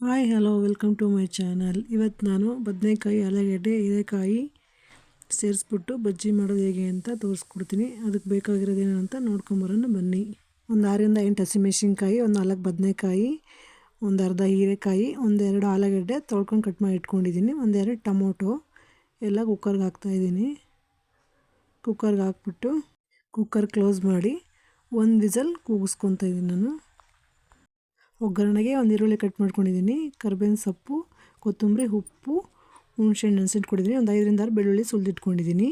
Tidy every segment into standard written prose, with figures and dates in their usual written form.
Hi hello welcome to my channel. ಇವತ್ತು ನಾನು ಬದನೆಕಾಯಿ, ಆಲೂಗಡ್ಡೆ, ಹೀರೆಕಾಯಿ ಸೇರಿಸ್ಬಿಟ್ಟು ಬಜ್ಜಿ ಮಾಡೋದು ಹೇಗೆ ಅಂತ ತೋರಿಸ್ಕೊಡ್ತೀನಿ. ಅದಕ್ಕೆ ಬೇಕಾಗಿರೋದೇನು ಅಂತ ನೋಡ್ಕೊಂಬರೋಣ ಬನ್ನಿ. ಒಂದು 6 ರಿಂದ 8 ಹಸಿಮೆಣ್ಸಿನ್ಕಾಯಿ, ಒಂದು 4 ಬದನೆಕಾಯಿ, ಒಂದು ಅರ್ಧ ಹೀರೆಕಾಯಿ, ಒಂದೆರಡು ಆಲೂಗಡ್ಡೆ ತೊಳ್ಕೊಂಡು ಕಟ್ ಮಾಡಿ ಇಟ್ಕೊಂಡಿದ್ದೀನಿ, ಒಂದೆರಡು ಟೊಮೊಟೊ ಎಲ್ಲ ಕುಕ್ಕರ್ಗೆ ಹಾಕ್ತಾಯಿದ್ದೀನಿ. ಕುಕ್ಕರ್ಗೆ ಹಾಕ್ಬಿಟ್ಟು ಕುಕ್ಕರ್ ಕ್ಲೋಸ್ ಮಾಡಿ ಒಂದು ವಿಸಲ್ ಕೂಗಿಸ್ಕೊತಾ ಇದ್ದೀನಿ ನಾನು. ಒಗ್ಗರಣೆಗೆ ಒಂದು ಈರುಳ್ಳಿ ಕಟ್ ಮಾಡ್ಕೊಂಡಿದ್ದೀನಿ, ಕರಿಬೇವಿನ ಸೊಪ್ಪು, ಕೊತ್ತಂಬರಿ, ಉಪ್ಪು, ಹುಣಸೆಹಣ್ಣು ನೆನೆಸಿಟ್ಕೊಂಡಿದ್ದೀನಿ, ಒಂದು 5 ರಿಂದ 6 ಬೆಳ್ಳುಳ್ಳಿ ಸುಲಿದಿಟ್ಕೊಂಡಿದ್ದೀನಿ.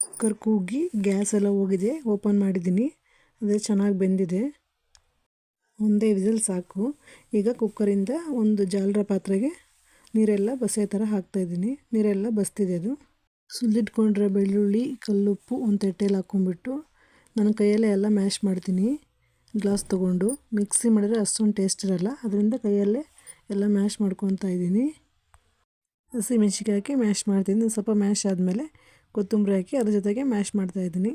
ಕುಕ್ಕರ್ ಕೂಗಿ ಗ್ಯಾಸ್ ಎಲ್ಲ ಹೋಗಿದೆ, ಓಪನ್ ಮಾಡಿದ್ದೀನಿ. ಅದೇ ಚೆನ್ನಾಗಿ ಬೆಂದಿದೆ, ಒಂದೇ ವಿಸಲ್ ಸಾಕು. ಈಗ ಕುಕ್ಕರಿಂದ ಒಂದು ಜಾಲರ ಪಾತ್ರೆಗೆ ನೀರೆಲ್ಲ ಬಸಿಯೋ ಥರ ಹಾಕ್ತಾಯಿದ್ದೀನಿ. ನೀರೆಲ್ಲ ಬಸ್ತಿದೆ. ಅದು ಸುಲಿದಿಟ್ಕೊಂಡ್ರೆ ಬೆಳ್ಳುಳ್ಳಿ, ಕಲ್ಲುಪ್ಪು ಒಂದು ತಟ್ಟೆಯಲ್ಲಿ ಹಾಕ್ಕೊಂಡ್ಬಿಟ್ಟು ನನ್ನ ಕೈಯಲ್ಲೇ ಎಲ್ಲ ಮ್ಯಾಶ್ ಮಾಡ್ತೀನಿ. ಗ್ಲಾಸ್ ತೊಗೊಂಡು ಮಿಕ್ಸಿ ಮಾಡಿದ್ರೆ ಅಷ್ಟೊಂದು ಟೇಸ್ಟ್ ಇರೋಲ್ಲ, ಅದರಿಂದ ಕೈಯಲ್ಲೇ ಎಲ್ಲ ಮ್ಯಾಶ್ ಮಾಡ್ಕೊತಾ ಇದ್ದೀನಿ. ಹಸಿಮೆಣ್ಸಿನ್ಕಾಯಿ ಹಾಕಿ ಮ್ಯಾಶ್ ಮಾಡ್ತೀನಿ. ಸ್ವಲ್ಪ ಮ್ಯಾಶ್ ಆದಮೇಲೆ ಕೊತ್ತಂಬರಿ ಹಾಕಿ ಅದ್ರ ಜೊತೆಗೆ ಮ್ಯಾಶ್ ಮಾಡ್ತಾಯಿದ್ದೀನಿ.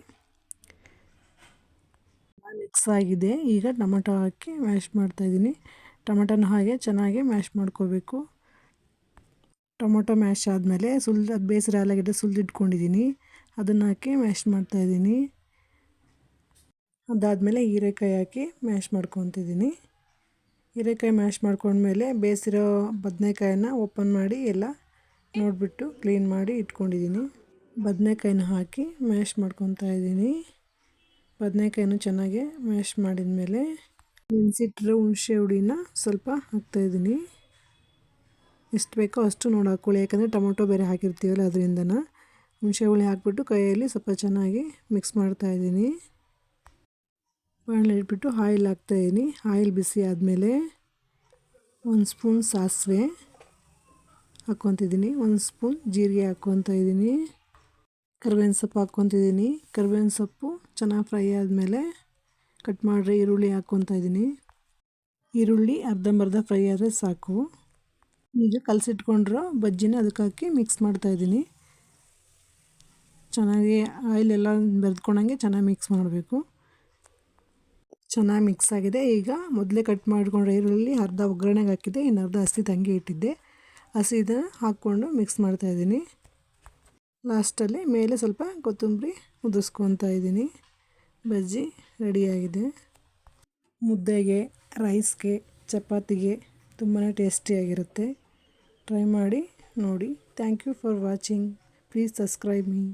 ಮಿಕ್ಸ್ ಆಗಿದೆ. ಈಗ ಟೊಮೊಟೊ ಹಾಕಿ ಮ್ಯಾಶ್ ಮಾಡ್ತಾಯಿದ್ದೀನಿ. ಟೊಮೊಟೊನ ಹಾಗೆ ಚೆನ್ನಾಗಿ ಮ್ಯಾಶ್ ಮಾಡ್ಕೋಬೇಕು. ಟೊಮೊಟೊ ಮ್ಯಾಶ್ ಆದಮೇಲೆ ಅದು ಬೇಯಿಸಿರೋ ಆಲೂಗಡ್ಡೆ ಸುಲಿದಿಟ್ಕೊಂಡಿದ್ದೀನಿ, ಅದನ್ನು ಹಾಕಿ ಮ್ಯಾಶ್ ಮಾಡ್ತಾಯಿದ್ದೀನಿ. ಅದಾದಮೇಲೆ ಹೀರೆಕಾಯಿ ಹಾಕಿ ಮ್ಯಾಶ್ ಮಾಡ್ಕೊತಿದ್ದೀನಿ. ಹೀರೆಕಾಯಿ ಮ್ಯಾಶ್ ಮಾಡ್ಕೊಂಡ್ಮೇಲೆ ಬೇಯಿಸಿರೋ ಬದನೆಕಾಯಿನ ಓಪನ್ ಮಾಡಿ ಎಲ್ಲ ನೋಡಿಬಿಟ್ಟು ಕ್ಲೀನ್ ಮಾಡಿ ಇಟ್ಕೊಂಡಿದ್ದೀನಿ. ಬದನೆಕಾಯಿನ ಹಾಕಿ ಮ್ಯಾಶ್ ಮಾಡ್ಕೊತಾ ಇದ್ದೀನಿ. ಬದನೆಕಾಯಿನೂ ಚೆನ್ನಾಗಿ ಮ್ಯಾಶ್ ಮಾಡಿದ್ಮೇಲೆ ನೆನೆಸಿಟ್ಟಿರೋ ಹುಣಸೆ ಹುಳಿನ ಸ್ವಲ್ಪ ಹಾಕ್ತಾಯಿದ್ದೀನಿ. ಎಷ್ಟು ಬೇಕೋ ಅಷ್ಟು ನೋಡಿ ಹಾಕ್ಕೊಳ್ಳಿ, ಯಾಕಂದರೆ ಟೊಮೊಟೊ ಬೇರೆ ಹಾಕಿರ್ತೀವಲ್ಲ ಅದರಿಂದನ. ಹುಣಸೆ ಹುಳಿ ಹಾಕ್ಬಿಟ್ಟು ಕೈಯಲ್ಲಿ ಸ್ವಲ್ಪ ಚೆನ್ನಾಗಿ ಮಿಕ್ಸ್ ಮಾಡ್ತಾಯಿದ್ದೀನಿ. ಬಾಣಲೆ ಇಟ್ಬಿಟ್ಟು ಆಯಿಲ್ ಹಾಕ್ತಾಯಿದ್ದೀನಿ. ಆಯಿಲ್ ಬಿಸಿ ಆದಮೇಲೆ 1 ಸ್ಪೂನ್ ಸಾಸಿವೆ ಹಾಕ್ಕೊತಿದ್ದೀನಿ, 1 ಸ್ಪೂನ್ ಜೀರಿಗೆ ಹಾಕ್ಕೊತಾ ಇದ್ದೀನಿ, ಕರಿಬೇವಿನ ಸೊಪ್ಪು ಹಾಕ್ಕೊತಿದ್ದೀನಿ. ಕರಿಬೇವಿನ ಸೊಪ್ಪು ಚೆನ್ನಾಗಿ ಫ್ರೈ ಆದಮೇಲೆ ಕಟ್ ಮಾಡಿರಿ ಈರುಳ್ಳಿ ಹಾಕ್ಕೊತಾ ಇದ್ದೀನಿ. ಈರುಳ್ಳಿ ಅರ್ಧಂಬರ್ಧ ಫ್ರೈ ಆದರೆ ಸಾಕು. ಈಗ ಕಲಸಿಟ್ಕೊಂಡಿರೋ ಬಜ್ಜಿನ ಅದಕ್ಕೆ ಹಾಕಿ ಮಿಕ್ಸ್ ಮಾಡ್ತಾಯಿದ್ದೀನಿ. ಚೆನ್ನಾಗಿ ಆಯಿಲೆಲ್ಲ ಬೆರೆದ್ಕೊಂಡಂಗೆ ಚೆನ್ನಾಗಿ ಮಿಕ್ಸ್ ಮಾಡಬೇಕು. ಚೆನ್ನಾಗಿ ಮಿಕ್ಸ್ ಆಗಿದೆ. ಈಗ ಮೊದಲೇ ಕಟ್ ಮಾಡ್ಕೊಂಡ್ರೆ ಈರುಳ್ಳಿ ಅರ್ಧ ಒಗ್ಗರಣೆಗೆ ಹಾಕಿದ್ದೆ, ಇನ್ನು ಅರ್ಧ ಹಸಿ ತಂಗಿ ಇಟ್ಟಿದ್ದೆ. ಹಸಿದನ್ನು ಹಾಕ್ಕೊಂಡು ಮಿಕ್ಸ್ ಮಾಡ್ತಾಯಿದ್ದೀನಿ. ಲಾಸ್ಟಲ್ಲಿ ಮೇಲೆ ಸ್ವಲ್ಪ ಕೊತ್ತಂಬರಿ ಉದುರಿಸ್ಕೊತಾ ಇದ್ದೀನಿ. ಬಜ್ಜಿ ರೆಡಿಯಾಗಿದೆ. ಮುದ್ದೆಗೆ, ರೈಸ್ಗೆ, ಚಪಾತಿಗೆ ತುಂಬಾ ಟೇಸ್ಟಿಯಾಗಿರುತ್ತೆ. ಟ್ರೈ ಮಾಡಿ ನೋಡಿ. Thank you for watching. Please subscribe me.